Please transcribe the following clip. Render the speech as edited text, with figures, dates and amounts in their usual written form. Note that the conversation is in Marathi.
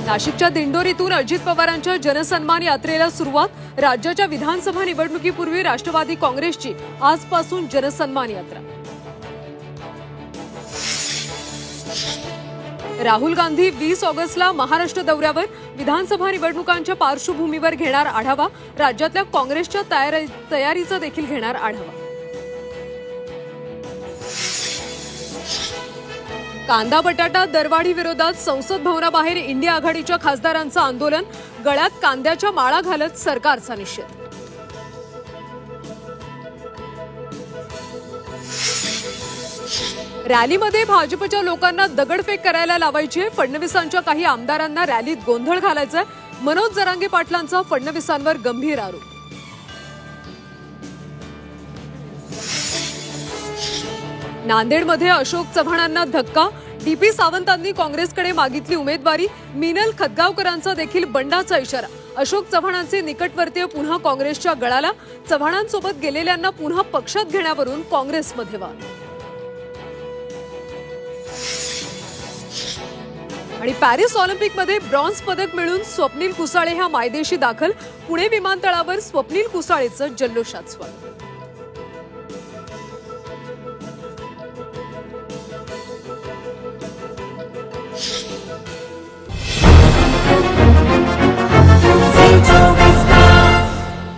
नाशिकच्या दिंडोरीतून अजित पवारांच्या जनसन्मान यात्रेला सुरुवात। राज्याच्या विधानसभा निवडणुकीपूर्वी राष्ट्रवादी काँग्रेसची आजपासून जनसन्मान यात्रा। राहुल गांधी 20 ऑगस्टला महाराष्ट्र दौऱ्यावर। विधानसभा निवडणुकांच्या पार्श्वभूमीवर घेणार आढावा। राज्यातल्या काँग्रेसच्या तयारीचा देखील घेणार आढावा। कांदा बटाटा दरवाढी विरोधात संसद भवनाबाहेर इंडिया आघाडीच्या खासदारांचं आंदोलन। गळ्यात कांद्याच्या माळा घालत सरकारचा निषेध। रॅलीमध्ये भाजपच्या लोकांना दगडफेक करायला लावायची। फडणवीसांच्या काही आमदारांना रॅलीत गोंधळ घालायचा। मनोज जरांगे पाटलांचा फडणवीसांवर गंभीर आरोप। नांदेडमध्ये अशोक चव्हाणांना धक्का। डीपी सावंतांनी काँग्रेसकडे मागितली उमेदवारी। मिनल खतगावकरांचा देखील बंडाचा इशारा। अशोक चव्हाणांचे निकटवर्तीय पुन्हा काँग्रेसच्या गळाला। चव्हाणांसोबत गेलेल्यांना पुन्हा पक्षात घेण्यावरून काँग्रेसमध्ये वाद। आणि पॅरिस ऑलिम्पिकमध्ये ब्रॉन्झ पदक मिळून स्वप्नील कुसाळे ह्या मायदेशी दाखल। पुणे विमानतळावर स्वप्नील कुसाळेचं जल्लोषात स्वागत।